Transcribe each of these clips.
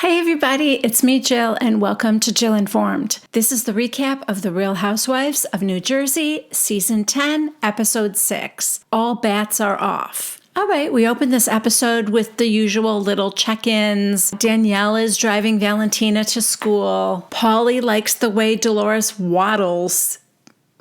Hi everybody, it's me Jill and welcome to Jill Informed. This is the recap of The Real Housewives of New Jersey, Season 10, Episode 6. All bats are off. All right, we open this episode with the usual little check-ins. Danielle is driving Valentina to school. Paulie likes the way Dolores waddles.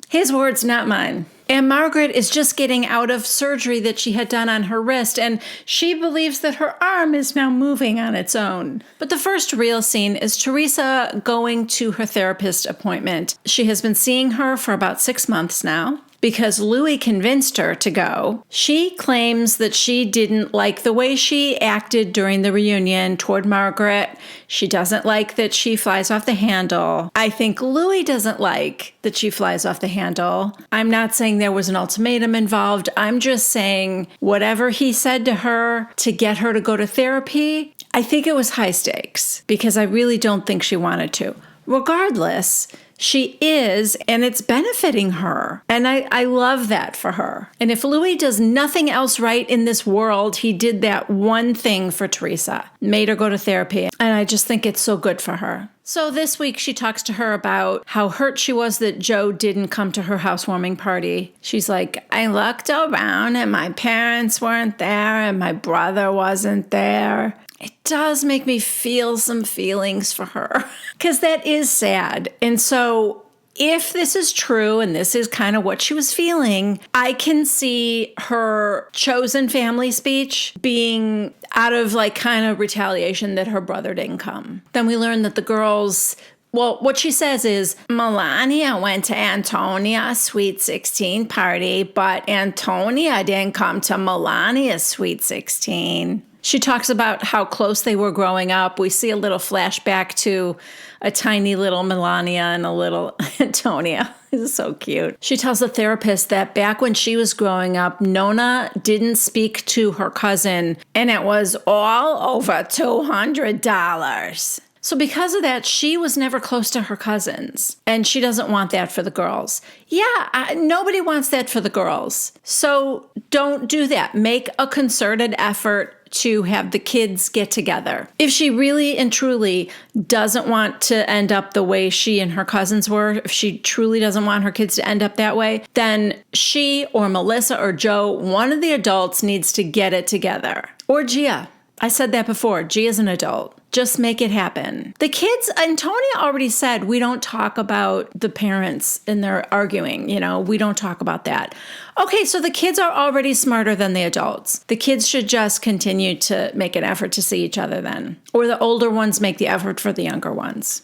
His words, not mine. And Margaret is just getting out of surgery that she had done on her wrist, and she believes that her arm is now moving on its own. But the first real scene is Teresa going to her therapist appointment. She has been seeing her for about 6 months now, because Louis convinced her to go. She claims that she didn't like the way she acted during the reunion toward Margaret. She doesn't like that she flies off the handle. I think Louis doesn't like that she flies off the handle. I'm not saying there was an ultimatum involved. I'm just saying whatever he said to her to get her to go to therapy, I think it was high stakes because I really don't think she wanted to. Regardless, she is, and it's benefiting her. And I love that for her. And if Louis does nothing else right in this world, he did that one thing for Teresa, made her go to therapy. And I just think it's so good for her. So this week she talks to her about how hurt she was that Joe didn't come to her housewarming party. She's like, I looked around and my parents weren't there and my brother wasn't there. It does make me feel some feelings for her because that is sad. And so if this is true and this is kind of what she was feeling, I can see her chosen family speech being out of like kind of retaliation that her brother didn't come. Then we learn that the girls, well, what she says is Melania went to Antonia's Sweet 16 party, but Antonia didn't come to Melania's Sweet 16. She talks about how close they were growing up. We see a little flashback to a tiny little Melania and a little Antonia. It's so cute. She tells the therapist that back when she was growing up, Nona didn't speak to her cousin, and it was all over $200. So because of that, she was never close to her cousins, and she doesn't want that for the girls. Yeah, nobody wants that for the girls. So don't do that. Make a concerted effort to have the kids get together. If she really and truly doesn't want to end up the way she and her cousins were, if she truly doesn't want her kids to end up that way, then she or Melissa or Joe, one of the adults needs to get it together. Or Gia. I said that before. Gia's an adult. Just make it happen. The kids, Antonia already said, we don't talk about the parents and their arguing, we don't talk about that. Okay, so the kids are already smarter than the adults. The kids should just continue to make an effort to see each other then. Or the older ones make the effort for the younger ones.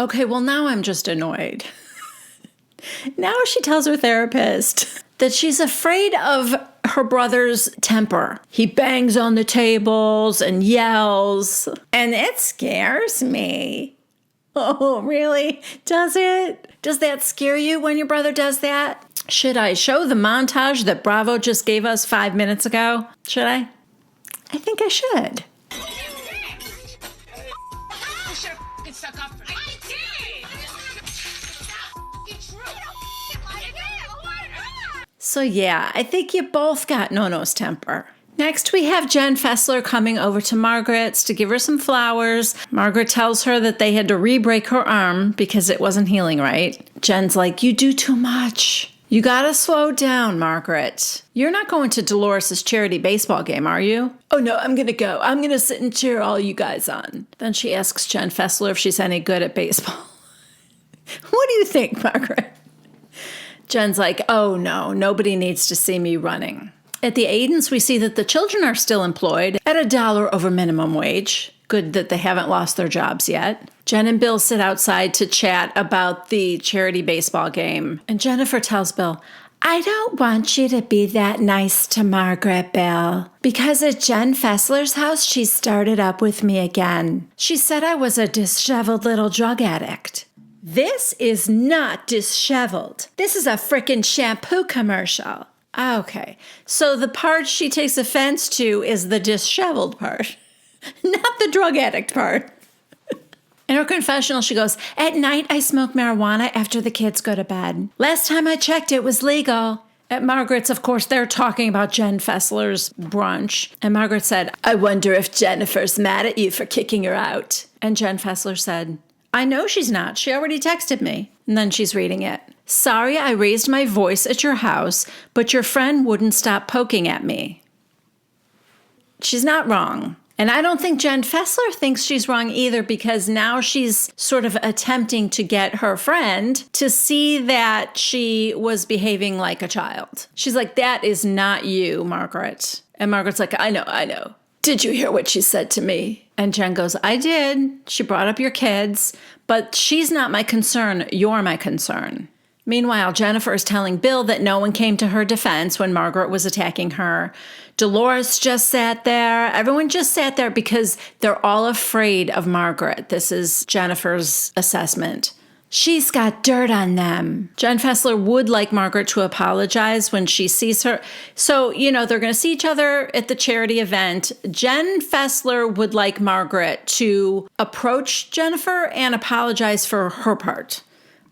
Okay, well now I'm just annoyed. Now she tells her therapist that she's afraid of her brother's temper. He bangs on the tables and yells, and it scares me. Oh, really? Does it? Does that scare you when your brother does that? Should I show the montage that Bravo just gave us 5 minutes ago? Should I? I think I should. So yeah, I think you both got Nono's temper. Next, we have Jen Fessler coming over to Margaret's to give her some flowers. Margaret tells her that they had to re-break her arm because it wasn't healing right. Jen's like, you do too much. You gotta slow down, Margaret. You're not going to Dolores' charity baseball game, are you? Oh no, I'm gonna go. I'm gonna sit and cheer all you guys on. Then she asks Jen Fessler if she's any good at baseball. What do you think, Margaret? Jen's like, oh no, nobody needs to see me running. At the Aidens, we see that the children are still employed at $1 over minimum wage. Good that they haven't lost their jobs yet. Jen and Bill sit outside to chat about the charity baseball game. And Jennifer tells Bill, I don't want you to be that nice to Margaret, Bill. Because at Jen Fessler's house, she started up with me again. She said I was a disheveled little drug addict. This is not disheveled. This is a frickin' shampoo commercial. Okay, so the part she takes offense to is the disheveled part, not the drug addict part. In her confessional, she goes, at night I smoke marijuana after the kids go to bed. Last time I checked, it was legal. At Margaret's, of course, they're talking about Jen Fessler's brunch. And Margaret said, I wonder if Jennifer's mad at you for kicking her out. And Jen Fessler said, I know she's not. She already texted me. And then she's reading it. Sorry I raised my voice at your house, but your friend wouldn't stop poking at me. She's not wrong. And I don't think Jen Fessler thinks she's wrong either, because now she's sort of attempting to get her friend to see that she was behaving like a child. She's like, that is not you, Margaret. And Margaret's like, I know. Did you hear what she said to me? And Jen goes, I did. She brought up your kids, but she's not my concern. You're my concern. Meanwhile, Jennifer is telling Bill that no one came to her defense when Margaret was attacking her. Dolores just sat there. Everyone just sat there because they're all afraid of Margaret. This is Jennifer's assessment. She's got dirt on them. Jen Fessler would like Margaret to apologize when she sees her. So, they're going to see each other at the charity event. Jen Fessler would like Margaret to approach Jennifer and apologize for her part.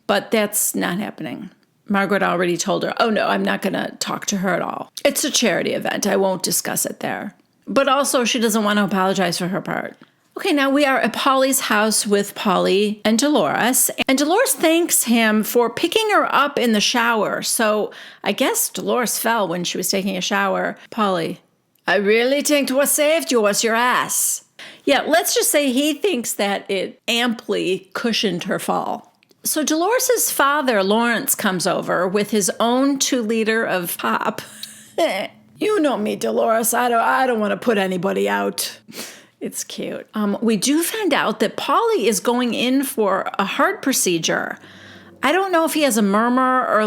But that's not happening. Margaret already told her, oh no, I'm not going to talk to her at all. It's a charity event. I won't discuss it there. But also she doesn't want to apologize for her part. Okay, now we are at Paulie's house with Paulie and Dolores. And Dolores thanks him for picking her up in the shower. So I guess Dolores fell when she was taking a shower. Paulie, I really think what saved you was your ass. Yeah, let's just say he thinks that it amply cushioned her fall. So Dolores' father, Lawrence, comes over with his own 2-liter of pop. You know me, Dolores. I don't want to put anybody out. It's cute. We do find out that Paulie is going in for a heart procedure. I don't know if he has a murmur or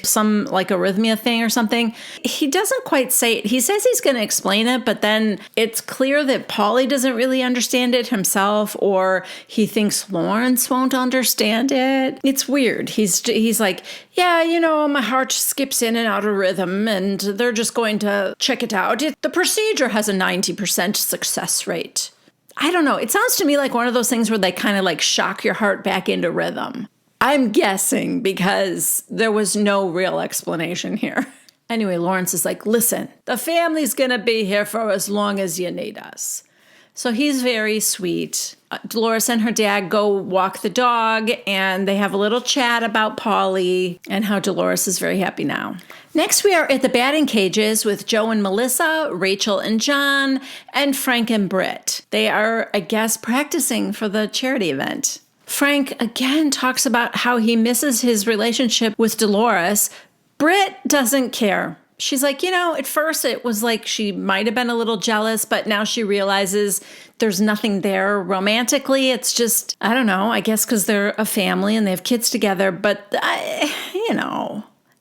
some arrhythmia thing or something. He doesn't quite say it. He says he's going to explain it, but then it's clear that Paulie doesn't really understand it himself, or he thinks Lawrence won't understand it. It's weird. He's like, yeah, my heart skips in and out of rhythm, and they're just going to check it out. The procedure has a 90% success rate. I don't know. It sounds to me like one of those things where they kind of shock your heart back into rhythm. I'm guessing because there was no real explanation here. Anyway, Lawrence is like, listen, the family's going to be here for as long as you need us. So he's very sweet. Dolores and her dad go walk the dog, and they have a little chat about Paulie and how Dolores is very happy now. Next, we are at the batting cages with Joe and Melissa, Rachel and John, and Frank and Britt. They are, I guess, practicing for the charity event. Frank again talks about how he misses his relationship with Dolores. Britt doesn't care. She's like, at first it was like she might have been a little jealous, but now she realizes there's nothing there romantically. It's just, I don't know, I guess because they're a family and they have kids together, but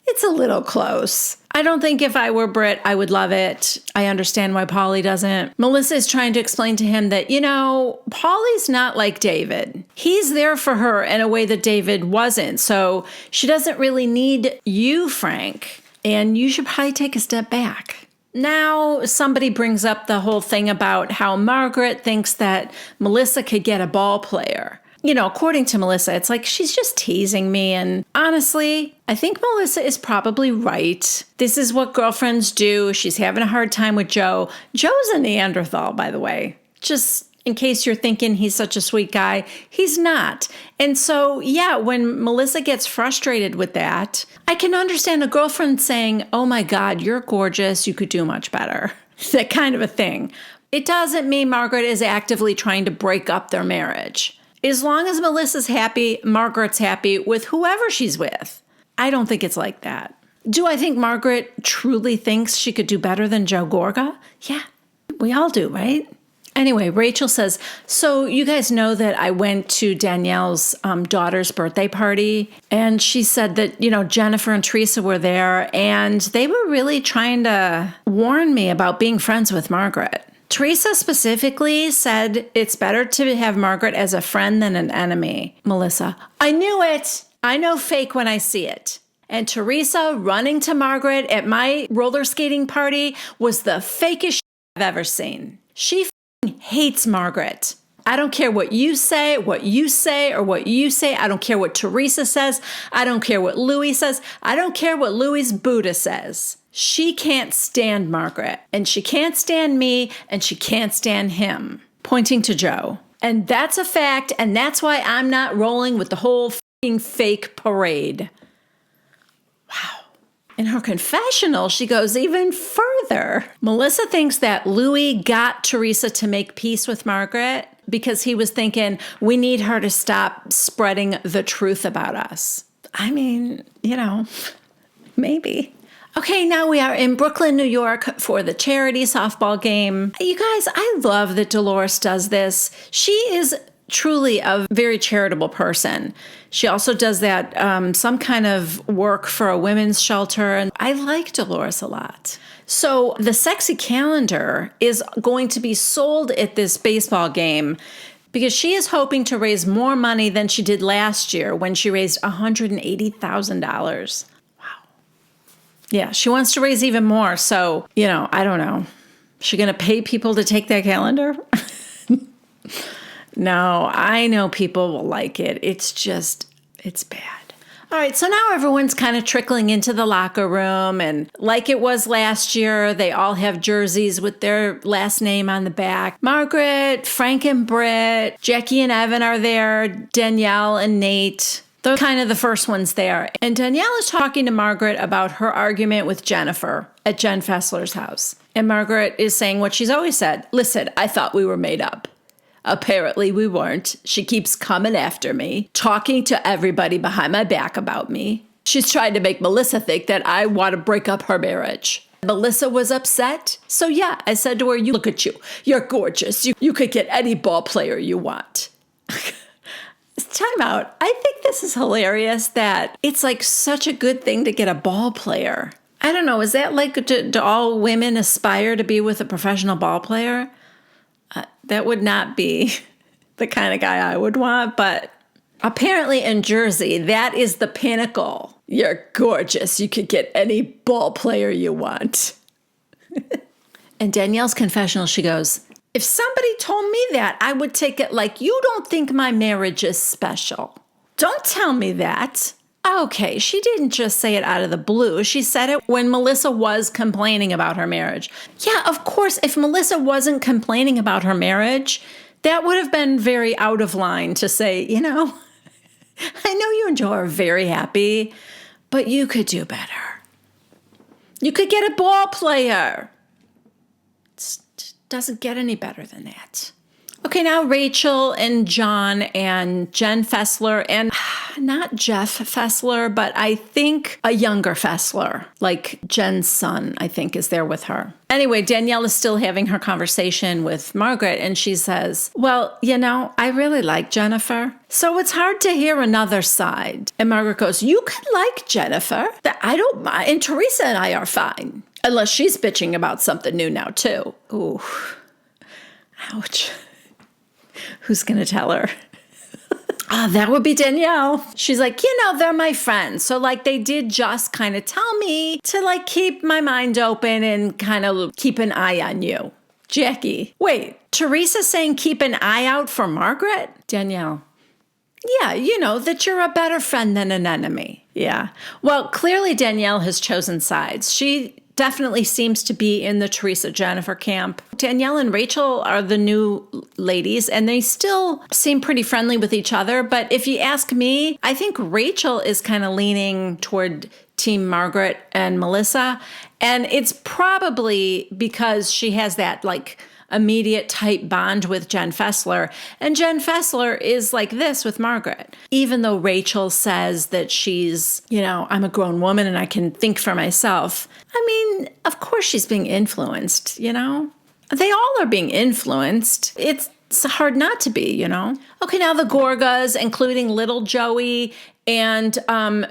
it's a little close. I don't think if I were Britt, I would love it. I understand why Paulie doesn't. Melissa is trying to explain to him that, Paulie's not like David. He's there for her in a way that David wasn't. So she doesn't really need you, Frank. And you should probably take a step back. Now somebody brings up the whole thing about how Margaret thinks that Melissa could get a ball player. According to Melissa, it's like, she's just teasing me. And honestly, I think Melissa is probably right. This is what girlfriends do. She's having a hard time with Joe. Joe's a Neanderthal, by the way. Just in case you're thinking he's such a sweet guy, he's not. And so, yeah, when Melissa gets frustrated with that, I can understand a girlfriend saying, oh my God, you're gorgeous. You could do much better. That kind of a thing. It doesn't mean Margaret is actively trying to break up their marriage. As long as Melissa's happy, Margaret's happy with whoever she's with. I don't think it's like that. Do I think Margaret truly thinks she could do better than Joe Gorga? Yeah, we all do, right? Anyway, Rachel says, so you guys know that I went to Danielle's daughter's birthday party, and she said that, Jennifer and Teresa were there, and they were really trying to warn me about being friends with Margaret. Teresa specifically said it's better to have Margaret as a friend than an enemy. Melissa, I knew it. I know fake when I see it. And Teresa running to Margaret at my roller skating party was the fakest I've ever seen. She hates Margaret. I don't care what you say, or what you say. I don't care what Teresa says. I don't care what Louis says. I don't care what Louis' Buddha says. She can't stand Margaret, and she can't stand me, and she can't stand him. Pointing to Joe. And that's a fact, and that's why I'm not rolling with the whole f***ing fake parade. Wow. In her confessional, she goes even further. Melissa thinks that Louis got Teresa to make peace with Margaret because he was thinking, we need her to stop spreading the truth about us. I mean, maybe. Okay, now we are in Brooklyn, New York for the charity softball game. You guys, I love that Dolores does this. She is truly a very charitable person. She also does that some kind of work for a women's shelter, and I like Dolores a lot. So the sexy calendar is going to be sold at this baseball game because she is hoping to raise more money than she did last year when she raised $180,000. Yeah, she wants to raise even more. So, I don't know. Is she going to pay people to take that calendar? No, I know people will like it. It's bad. All right, so now everyone's kind of trickling into the locker room. And like it was last year, they all have jerseys with their last name on the back. Margaret, Frank and Britt, Jackie and Evan are there, Danielle and Nate. They're kind of the first ones there. And Danielle is talking to Margaret about her argument with Jennifer at Jen Fessler's house. And Margaret is saying what she's always said. Listen, I thought we were made up. Apparently we weren't. She keeps coming after me, talking to everybody behind my back about me. She's trying to make Melissa think that I want to break up her marriage. Melissa was upset. So yeah, I said to her, you look at you. You're gorgeous. You could get any ball player you want. Time out. I think this is hilarious that it's like such a good thing to get a ball player. I don't know. Is that like, do all women aspire to be with a professional ball player? That would not be the kind of guy I would want, but apparently in Jersey, that is the pinnacle. You're gorgeous. You could get any ball player you want. In Danielle's confessional, she goes, if somebody told me that, I would take it like, you don't think my marriage is special. Don't tell me that. Okay, she didn't just say it out of the blue. She said it when Melissa was complaining about her marriage. Yeah, of course, if Melissa wasn't complaining about her marriage, that would have been very out of line to say, I know you and Joe are very happy, but you could do better. You could get a ball player. Doesn't get any better than that. Okay, now Rachel and John and Jen Fessler, and not Jeff Fessler, but I think a younger Fessler, like Jen's son, I think, is there with her. Anyway, Danielle is still having her conversation with Margaret, and she says, well, I really like Jennifer, so it's hard to hear another side. And Margaret goes, you could like Jennifer. I don't mind, and Teresa and I are fine. Unless she's bitching about something new now, too. Ooh. Ouch. Who's going to tell her? That would be Danielle. She's like, they're my friends. So, they did just kind of tell me to, keep my mind open and kind of keep an eye on you. Jackie. Wait, Teresa saying keep an eye out for Margaret? Danielle. Yeah, that you're a better friend than an enemy. Yeah. Well, clearly Danielle has chosen sides. She definitely seems to be in the Teresa Jennifer camp. Danielle and Rachel are the new ladies, and they still seem pretty friendly with each other. But if you ask me, I think Rachel is kind of leaning toward Team Margaret and Melissa. And it's probably because she has that immediate type bond with Jen Fessler. And Jen Fessler is like this with Margaret. Even though Rachel says that she's, I'm a grown woman and I can think for myself. I mean, of course she's being influenced, They all are being influenced. It's hard not to be, Okay, now the Gorgas, including little Joey and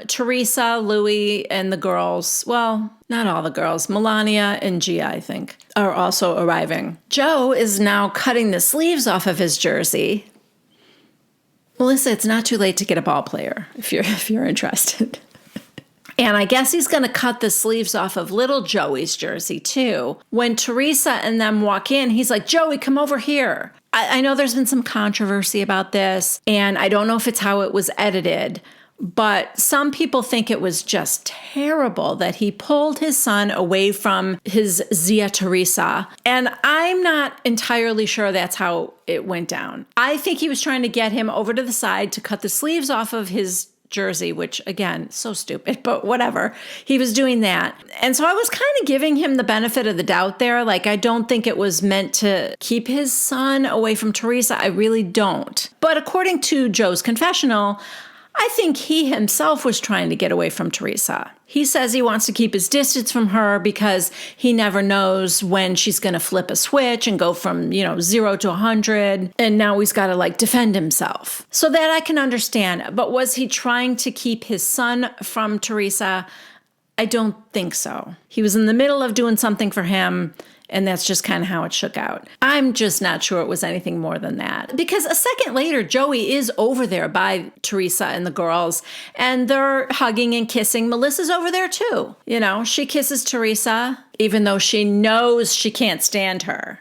Teresa, Louie, and the girls. Well, not all the girls. Melania and Gia, I think, are also arriving. Joe is now cutting the sleeves off of his jersey. Melissa, it's not too late to get a ball player if you're interested. And I guess he's going to cut the sleeves off of little Joey's jersey too. When Teresa and them walk in, he's like, Joey, come over here. I know there's been some controversy about this, and I don't know if it's how it was edited, but some people think it was just terrible that he pulled his son away from his Zia Teresa. And I'm not entirely sure that's how it went down. I think he was trying to get him over to the side to cut the sleeves off of his jersey, which again, so stupid, but whatever. He was doing that. And so I was kind of giving him the benefit of the doubt there. Like, I don't think it was meant to keep his son away from Teresa. I really don't. But according to Joe's confessional, I think he himself was trying to get away from Teresa. He says he wants to keep his distance from her because he never knows when she's going to flip a switch and go from, 0 to 100. And now he's got to defend himself. So that I can understand. But was he trying to keep his son from Teresa? I don't think so. He was in the middle of doing something for him, and that's just kind of how it shook out. I'm just not sure it was anything more than that. Because a second later, Joey is over there by Teresa and the girls, and they're hugging and kissing. Melissa's over there too. She kisses Teresa, even though she knows she can't stand her.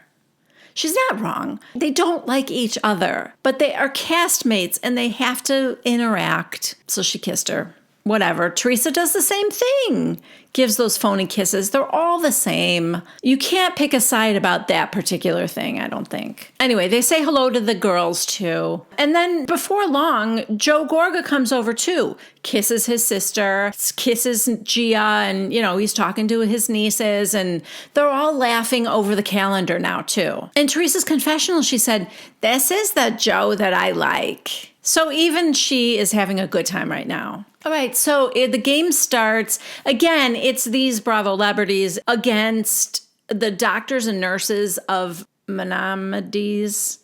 She's not wrong. They don't like each other, but they are castmates and they have to interact. So she kissed her. Whatever. Teresa does the same thing. Gives those phony kisses. They're all the same. You can't pick a side about that particular thing, I don't think. Anyway, they say hello to the girls too. And then before long, Joe Gorga comes over too. Kisses his sister, kisses Gia, and, he's talking to his nieces, and they're all laughing over the calendar now too. In Teresa's confessional, she said, "This is the Joe that I like." So even she is having a good time right now. All right, so the game starts. Again, it's these Bravo celebrities against the doctors and nurses of Maimonides.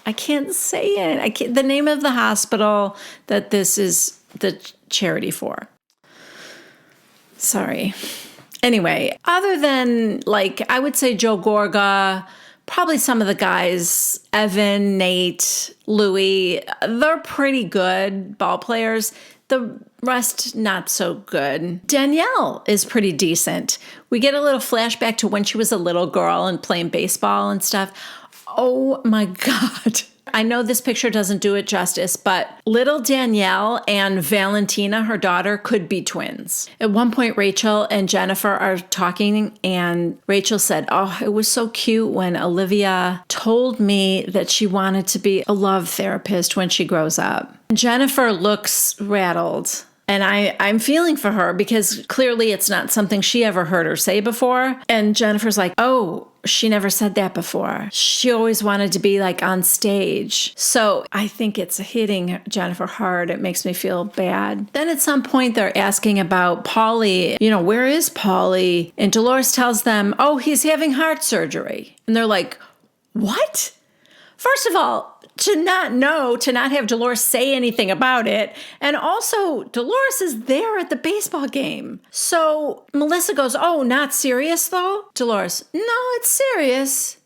I can't say it. The name of the hospital that this is the charity for. Sorry. Anyway, other than, I would say Joe Gorga, probably some of the guys, Evan, Nate, Louie, they're pretty good ball players. The rest, not so good. Danielle is pretty decent. We get a little flashback to when she was a little girl and playing baseball and stuff. Oh my God. I know this picture doesn't do it justice, but little Danielle and Valentina, her daughter, could be twins. At one point, Rachel and Jennifer are talking, and Rachel said, "Oh, it was so cute when Olivia told me that she wanted to be a love therapist when she grows up." Jennifer looks rattled. And I'm feeling for her because clearly it's not something she ever heard her say before. And Jennifer's like, "Oh, she never said that before. She always wanted to be on stage." So I think it's hitting Jennifer hard. It makes me feel bad. Then at some point they're asking about Paulie. Where is Paulie? And Dolores tells them, "Oh, he's having heart surgery." And they're like, "What?" First of all, to not have Dolores say anything about it. And also, Dolores is there at the baseball game. So Melissa goes, "Oh, not serious though?" Dolores, "No, it's serious."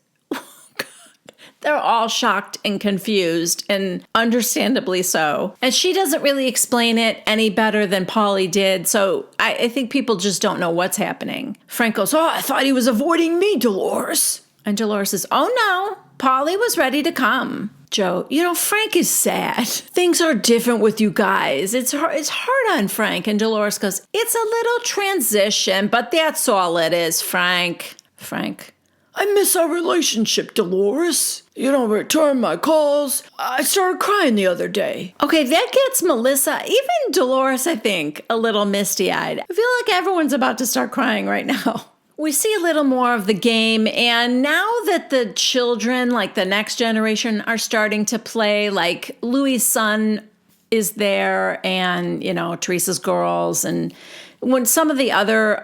They're all shocked and confused, and understandably so. And she doesn't really explain it any better than Paulie did. So I think people just don't know what's happening. Frank goes, "Oh, I thought he was avoiding me, Dolores." And Dolores says, "Oh no, Paulie was ready to come." Joe, Frank is sad. Things are different with you guys. It's hard on Frank. And Dolores goes, "It's a little transition, but that's all it is, Frank." Frank, "I miss our relationship, Dolores. You don't return my calls. I started crying the other day." Okay, that gets Melissa, even Dolores, I think, a little misty-eyed. I feel like everyone's about to start crying right now. We see a little more of the game, and now that the children, the next generation, are starting to play, Louis' son is there, and, Teresa's girls, and when some of the other,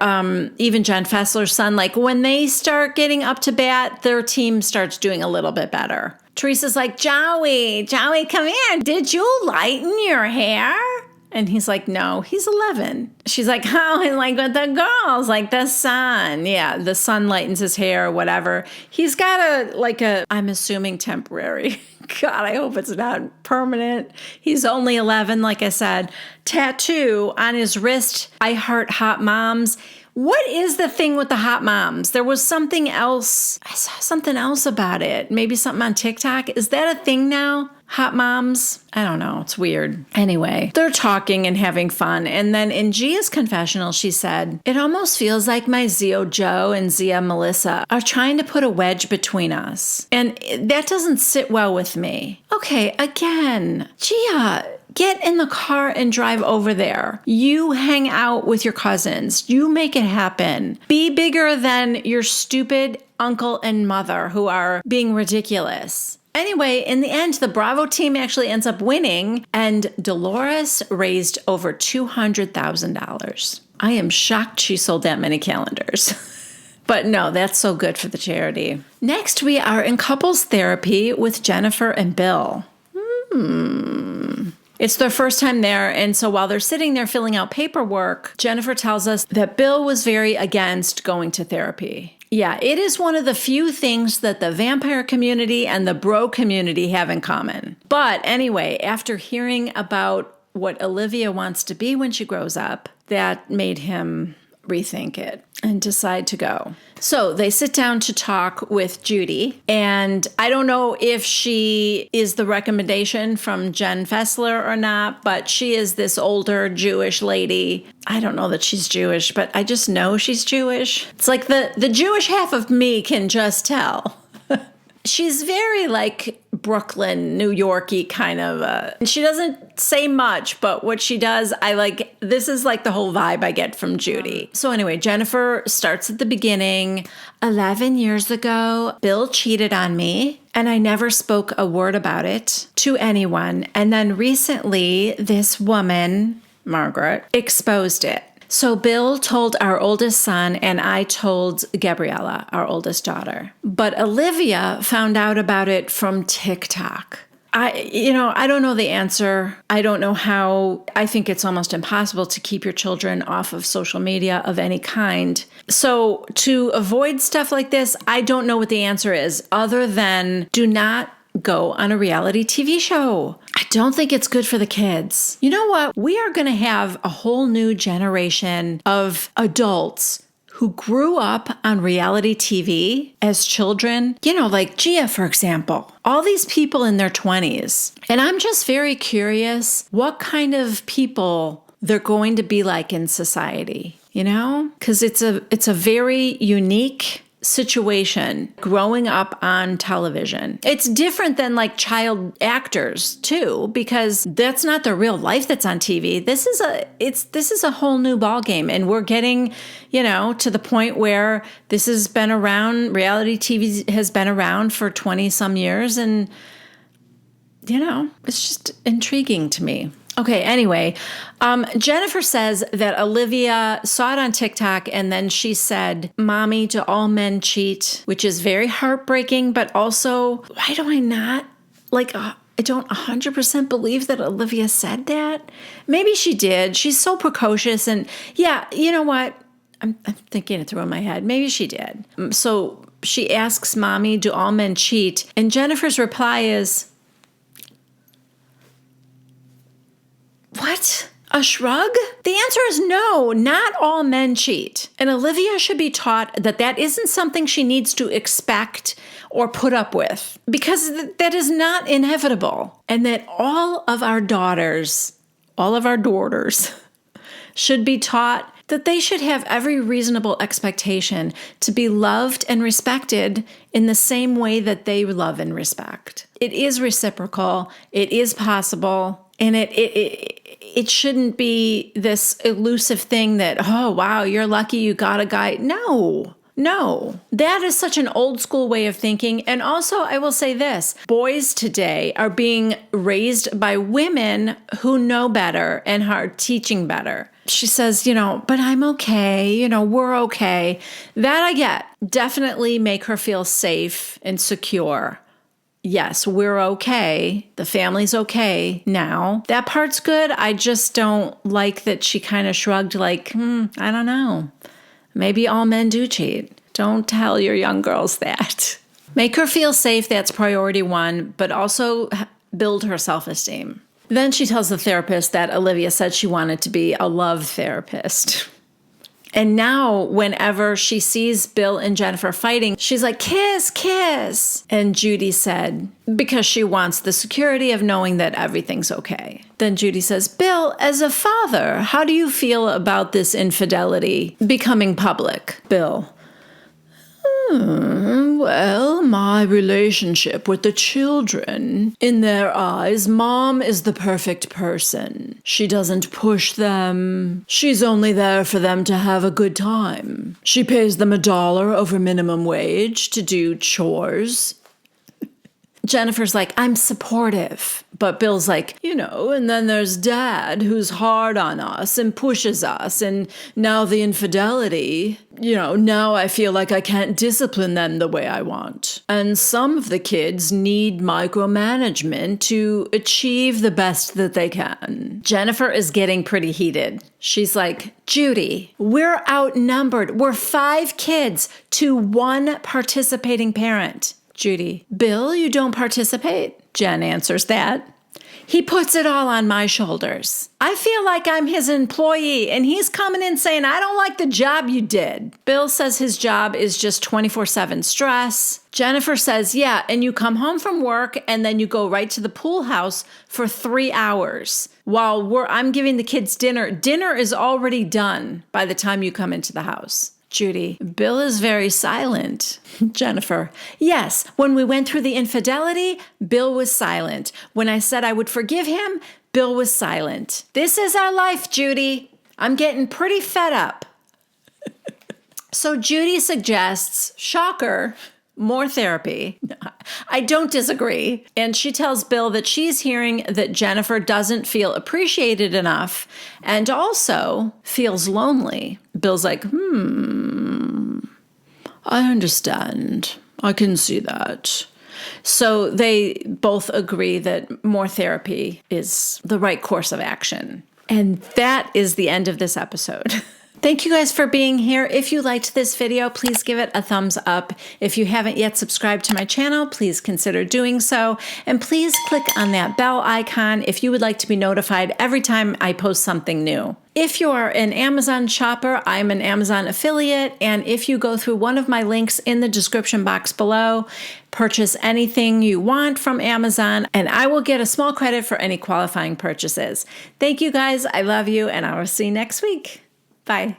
even Jen Fessler's son, when they start getting up to bat, their team starts doing a little bit better. Teresa's like, Joey, come here. Did you lighten your hair?" And he's like, no, he's 11. She's like, oh, and like with the girls, like the sun. Yeah, the sun lightens his hair or whatever. He's got I'm assuming temporary. God, I hope it's not permanent. He's only 11, like I said. Tattoo on his wrist, I heart hot moms. What is the thing with the hot moms? There was something else. I saw something else about it. Maybe something on TikTok. Is that a thing now? Hot moms? I don't know. It's weird. Anyway, they're talking and having fun. And then in Gia's confessional, she said, it almost feels like my Zio Joe and Zia Melissa are trying to put a wedge between us. And that doesn't sit well with me. Okay, again, Gia, get in the car and drive over there. You hang out with your cousins. You make it happen. Be bigger than your stupid uncle and mother who are being ridiculous. Anyway, in the end, the Bravo team actually ends up winning, and Dolores raised over $200,000. I am shocked she sold that many calendars. But no, that's so good for the charity. Next, we are in couples therapy with Jennifer and Bill. It's their first time there, and so while they're sitting there filling out paperwork, Jennifer tells us that Bill was very against going to therapy. Yeah, it is one of the few things that the vampire community and the bro community have in common. But anyway, after hearing about what Olivia wants to be when she grows up, that made him rethink it and decide to go. So they sit down to talk with Judy, and I don't know if she is the recommendation from Jen Fessler or not, but she is this older Jewish lady. I don't know that she's Jewish, but I just know she's Jewish. It's like the Jewish half of me can just tell. She's very like Brooklyn, New York-y kind of. And she doesn't say much, but what she does, I like. This is like the whole vibe I get from Judy. So anyway, Jennifer starts at the beginning. 11 years ago, Bill cheated on me, and I never spoke a word about it to anyone. And then recently, this woman, Margaret, exposed it. So Bill told our oldest son, and I told Gabriella, our oldest daughter. But Olivia found out about it from TikTok. I don't know the answer. I don't know how. I think it's almost impossible to keep your children off of social media of any kind. So to avoid stuff like this, I don't know what the answer is other than do not go on a reality TV show. I don't think it's good for the kids. You know what? We are going to have a whole new generation of adults who grew up on reality TV as children. You know, like Gia, for example. All these people in their 20s. And I'm just very curious what kind of people they're going to be like in society, you know? Because it's a very unique situation growing up on television. It's different than like child actors too, because that's not the real life that's on TV. This is a whole new ballgame, and we're getting, to the point where this has been around. Reality TV has been around for 20 some years, and it's just intriguing to me. Okay, anyway, Jennifer says that Olivia saw it on TikTok, and then she said, "Mommy, do all men cheat?" Which is very heartbreaking, but also, why do I not, I don't 100% believe that Olivia said that. Maybe she did. She's so precocious, and yeah, you know what? I'm thinking it through in my head. Maybe she did. So she asks, "Mommy, do all men cheat?" And Jennifer's reply is, what? A shrug? The answer is no, not all men cheat. And Olivia should be taught that that isn't something she needs to expect or put up with, because that is not inevitable. And that all of our daughters should be taught that they should have every reasonable expectation to be loved and respected in the same way that they love and respect. It is reciprocal. It is possible. And it shouldn't be this elusive thing that, oh, wow, you're lucky you got a guy. No. That is such an old school way of thinking. And also, I will say this, boys today are being raised by women who know better and are teaching better. She says, but I'm okay, we're okay. That I get. Definitely make her feel safe and secure. yes, we're okay. The family's okay now. That part's good. I just don't like that she kind of shrugged like, I don't know. Maybe all men do cheat. Don't tell your young girls that. Make her feel safe. That's priority one, but also build her self-esteem. Then she tells the therapist that Olivia said she wanted to be a love therapist. And now, whenever she sees Bill and Jennifer fighting, she's like, kiss, kiss. And Judy said, because she wants the security of knowing that everything's okay. Then Judy says, Bill, as a father, how do you feel about this infidelity becoming public? Bill, well, my relationship with the children, in their eyes, Mom is the perfect person. She doesn't push them. She's only there for them to have a good time. She pays them $1 over minimum wage to do chores. Jennifer's like, I'm supportive. But Bill's like, and then there's Dad who's hard on us and pushes us. And now the infidelity, now I feel like I can't discipline them the way I want. And some of the kids need micromanagement to achieve the best that they can. Jennifer is getting pretty heated. She's like, Judy, we're outnumbered. We're 5 kids to 1 participating parent. Judy, Bill, you don't participate? Jen answers that. He puts it all on my shoulders. I feel like I'm his employee, and he's coming in saying, I don't like the job you did. Bill says his job is just 24/7 stress. Jennifer says, yeah, and you come home from work, and then you go right to the pool house for 3 hours. While I'm giving the kids dinner. Dinner is already done by the time you come into the house. Judy, Bill is very silent. Jennifer, yes, when we went through the infidelity, Bill was silent. When I said I would forgive him, Bill was silent. This is our life, Judy. I'm getting pretty fed up. So Judy suggests, shocker, more therapy. I don't disagree. And she tells Bill that she's hearing that Jennifer doesn't feel appreciated enough and also feels lonely. Bill's like, I understand. I can see that. So they both agree that more therapy is the right course of action. And that is the end of this episode. Thank you guys for being here. If you liked this video, please give it a thumbs up. If you haven't yet subscribed to my channel, please consider doing so. And please click on that bell icon if you would like to be notified every time I post something new. If you are an Amazon shopper, I'm an Amazon affiliate. And if you go through one of my links in the description box below, purchase anything you want from Amazon, and I will get a small credit for any qualifying purchases. Thank you guys. I love you, and I will see you next week. Bye.